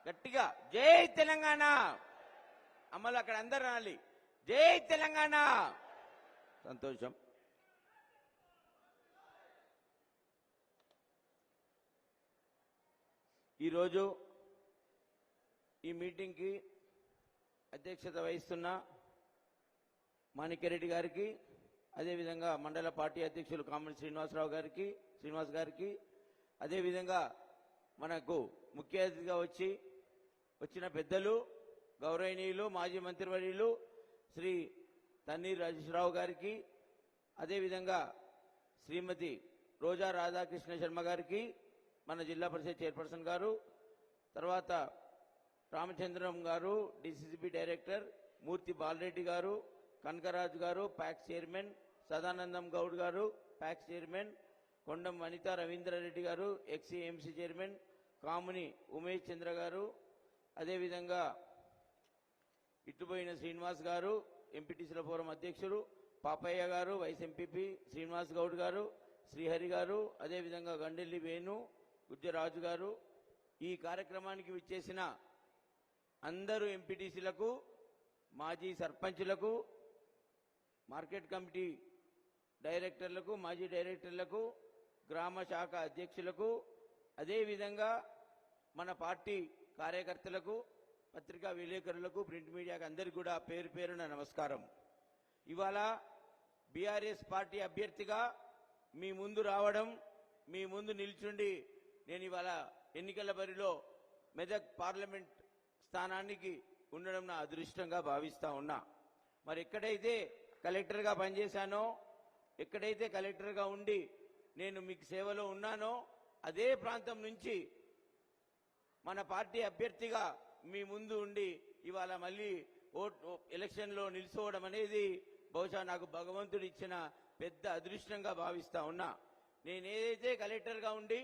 గట్టిగా జై తెలంగాణ. అమ్మలు అక్కడ అందరూ అనాలి జై తెలంగాణ. సంతోషం. ఈరోజు ఈ మీటింగ్కి అధ్యక్షత వహిస్తున్న మాణిక్యరెడ్డి గారికి, అదేవిధంగా మండల పార్టీ అధ్యక్షులు కామన్ శ్రీనివాస్ గారికి, అదేవిధంగా మనకు ముఖ్య అతిథిగా వచ్చిన పెద్దలు గౌరవనీయులు మాజీ మంత్రివర్యులు శ్రీ తన్నీర్ రాజేశ్వరరావు గారికి, అదేవిధంగా శ్రీమతి రోజా రాధాకృష్ణ శర్మ గారికి, మన జిల్లా పరిషత్ చైర్పర్సన్ గారు, తర్వాత రామచంద్రం గారు డిసిసిబి డైరెక్టర్, మూర్తి బాలరెడ్డి గారు, కనకరాజు గారు ప్యాక్స్ చైర్మన్, సదానందం గౌడ్ గారు ప్యాక్స్ చైర్మన్, కొండం వనిత రవీంద్రారెడ్డి గారు ఎక్స్ఎంసీ చైర్మన్, కాముని ఉమేష్ చంద్ర గారు, అదేవిధంగా ఇట్టుబోయిన శ్రీనివాస్ గారు ఎంపీటీసీల ఫోరం అధ్యక్షులు, పాపయ్య గారు వైస్ ఎంపీపీ, శ్రీనివాస్ గౌడ్ గారు, శ్రీహరి గారు, అదేవిధంగా గండెల్లి వేణు, గుజ్జరాజు గారు, ఈ కార్యక్రమానికి విచ్చేసిన అందరూ ఎంపీటీసీలకు, మాజీ సర్పంచులకు, మార్కెట్ కమిటీ డైరెక్టర్లకు, మాజీ డైరెక్టర్లకు, గ్రామ శాఖ అధ్యక్షులకు, అదేవిధంగా మన పార్టీ కార్యకర్తలకు, పత్రికా విలేకరులకు, ప్రింట్ మీడియాకు అందరికీ కూడా పేరు పేరున నమస్కారం. ఇవాళ బీఆర్ఎస్ పార్టీ అభ్యర్థిగా మీ ముందు రావడం, మీ ముందు నిల్చుండి నేను ఇవాళ ఎన్నికల బరిలో మెదక్ పార్లమెంట్ స్థానానికి ఉండడం నా అదృష్టంగా భావిస్తా ఉన్నా. మరి ఎక్కడైతే కలెక్టర్గా పనిచేశానో, ఎక్కడైతే కలెక్టర్గా ఉండి నేను మీకు సేవలో ఉన్నానో, అదే ప్రాంతం నుంచి మన పార్టీ అభ్యర్థిగా మీ ముందు ఉండి ఇవాళ మళ్ళీ ఎలక్షన్లో నిలుచోవడం అనేది బహుశా నాకు భగవంతుడు ఇచ్చిన పెద్ద అదృష్టంగా భావిస్తా ఉన్నా. నేను ఏదైతే కలెక్టర్గా ఉండి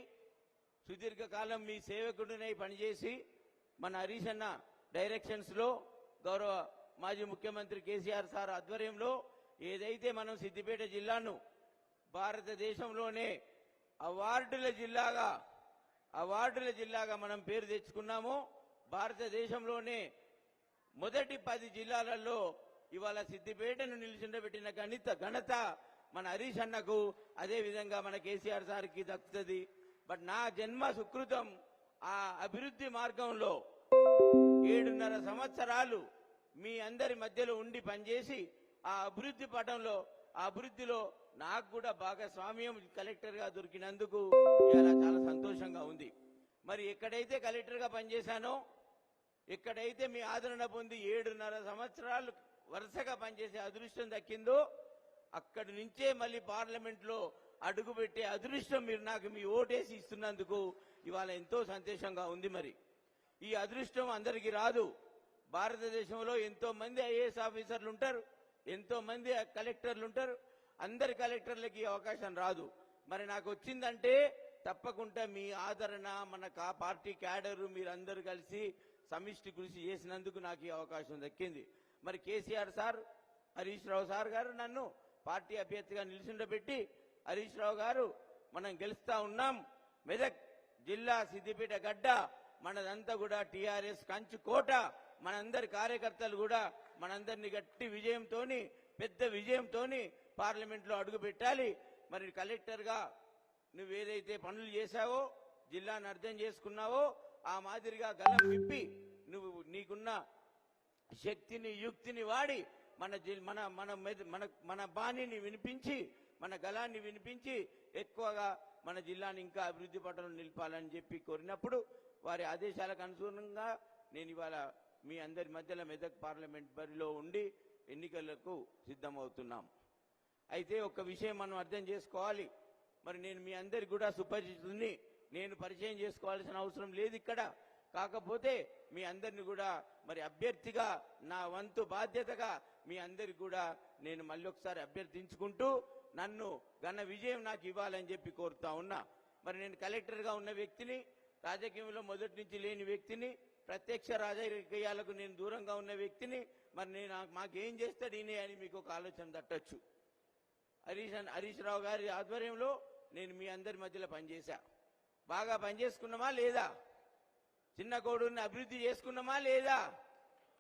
సుదీర్ఘకాలం మీ సేవకుడినై పనిచేసి మన హరీష్ అన్న డైరెక్షన్స్లో గౌరవ మాజీ ముఖ్యమంత్రి కేసీఆర్ సార్ ఆధ్వర్యంలో ఏదైతే మనం సిద్దిపేట జిల్లాను భారతదేశంలోనే అవార్డుల జిల్లాగా మనం పేరు తెచ్చుకున్నామో, భారతదేశంలోనే మొదటి 10 జిల్లాలలో ఇవాళ సిద్దిపేటను నిలిచిండబెట్టిన ఘనత మన హరీష్ అన్నకు, అదేవిధంగా మన కేసీఆర్ సార్కి దక్కుతుంది. బట్ నా జన్మ సుకృతం ఆ అభివృద్ధి మార్గంలో 7.5 సంవత్సరాలు మీ అందరి మధ్యలో ఉండి పనిచేసి ఆ అభివృద్ధి పటంలో, ఆ అభివృద్ధిలో నాకు కూడా భాగస్వామ్యం కలెక్టర్గా దొరికినందుకు ఇలా చాలా సంతోషంగా ఉంది. మరి ఎక్కడైతే కలెక్టర్గా పనిచేశానో, ఎక్కడైతే మీ ఆదరణ పొంది 7.5 సంవత్సరాలు వరుసగా పనిచేసే అదృష్టం దక్కిందో, అక్కడి నుంచే మళ్ళీ పార్లమెంట్లో అడుగుపెట్టే అదృష్టం మీరు నాకు మీ ఓటేసి ఇస్తున్నందుకు ఇవాళ ఎంతో సంతోషంగా ఉంది. మరి ఈ అదృష్టం అందరికీ రాదు. భారతదేశంలో ఎంతో మంది ఐఏఎస్ ఆఫీసర్లు ఉంటారు, ఎంతో మంది కలెక్టర్లు ఉంటారు. అందరి కలెక్టర్లకి ఈ అవకాశం రాదు. మరి నాకు వచ్చిందంటే తప్పకుండా మీ ఆదరణ, మన పార్టీ క్యాడరు మీరందరూ కలిసి సమిష్టి కృషి చేసినందుకు నాకు ఈ అవకాశం దక్కింది. మరి కేసీఆర్ సార్, హరీష్ రావు సార్ గారు నన్ను పార్టీ అభ్యర్థిగా నిలిచిండబెట్టి, హరీష్ రావు గారు మనం గెలుస్తా ఉన్నాం, మెదక్ జిల్లా సిద్దిపేట గడ్డ మనదంతా కూడా టీఆర్ఎస్ కంచు కోట, మనందరి కార్యకర్తలు కూడా మనందరినీ గట్టి విజయంతోని, పెద్ద విజయంతోని పార్లమెంట్లో అడుగు పెట్టాలి. మరి కలెక్టర్గా నువ్వేదైతే పనులు చేశావో, జిల్లాను అర్థం చేసుకున్నావో, ఆ మాదిరిగా గలం విప్పి నువ్వు నీకున్న శక్తిని, యుక్తిని వాడి మన బాణిని వినిపించి, మన గలాన్ని వినిపించి ఎక్కువగా మన జిల్లాని ఇంకా అభివృద్ధి పటంలో నిలపాలని చెప్పి కోరినప్పుడు వారి ఆదేశాలకు అనుగుణంగా నేను ఇవాళ మీ అందరి మధ్యలో మెదక్ పార్లమెంట్ బరిలో ఉండి ఎన్నికలకు సిద్ధమవుతున్నాం. అయితే ఒక విషయం మనం అర్థం చేసుకోవాలి. మరి నేను మీ అందరికి కూడా సుపరిచితుని, నేను పరిచయం చేసుకోవాల్సిన అవసరం లేదు ఇక్కడ. కాకపోతే మీ అందరిని కూడా మరి అభ్యర్థిగా నా వంతు బాధ్యతగా మీ అందరికి కూడా నేను మళ్ళీ ఒకసారి అభ్యర్థించుకుంటూ నన్ను ఘన విజయం నాకు ఇవ్వాలని చెప్పి కోరుతా ఉన్నా. మరి నేను కలెక్టర్గా ఉన్న వ్యక్తిని, రాజకీయంలో మొదటి నుంచి లేని వ్యక్తిని, ప్రత్యక్ష రాజకీయాలకు నేను దూరంగా ఉన్న వ్యక్తిని. మరి నేను మాకేం చేస్తాడు ఈయన అని మీకు ఒక ఆలోచన తట్టచ్చు. హరీష్ రావు గారి ఆధ్వర్యంలో నేను మీ అందరి మధ్యలో పనిచేశా. బాగా పనిచేసుకున్నామా లేదా చిన్న కోడూరుని అభివృద్ధి చేసుకున్నామా లేదా?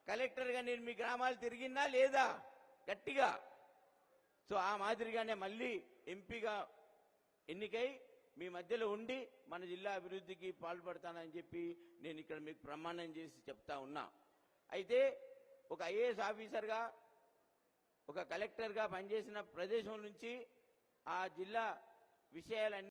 కలెక్టర్గా నేను మీ గ్రామాలు తిరిగినా లేదా? గట్టిగా. సో ఆ మాదిరిగానే మళ్ళీ ఎంపీగా ఎన్నికై మీ మధ్యలో ఉండి మన జిల్లా అభివృద్ధికి పాల్పడతానని చెప్పి నేను ఇక్కడ మీకు ప్రమాణం చేసి చెప్తా ఉన్నా. అయితే ఒక ఐఏఎస్ ఆఫీసర్గా, ఒక కలెక్టర్గా పనిచేసిన ప్రదేశం నుంచి ఆ జిల్లా విషయాలన్నీ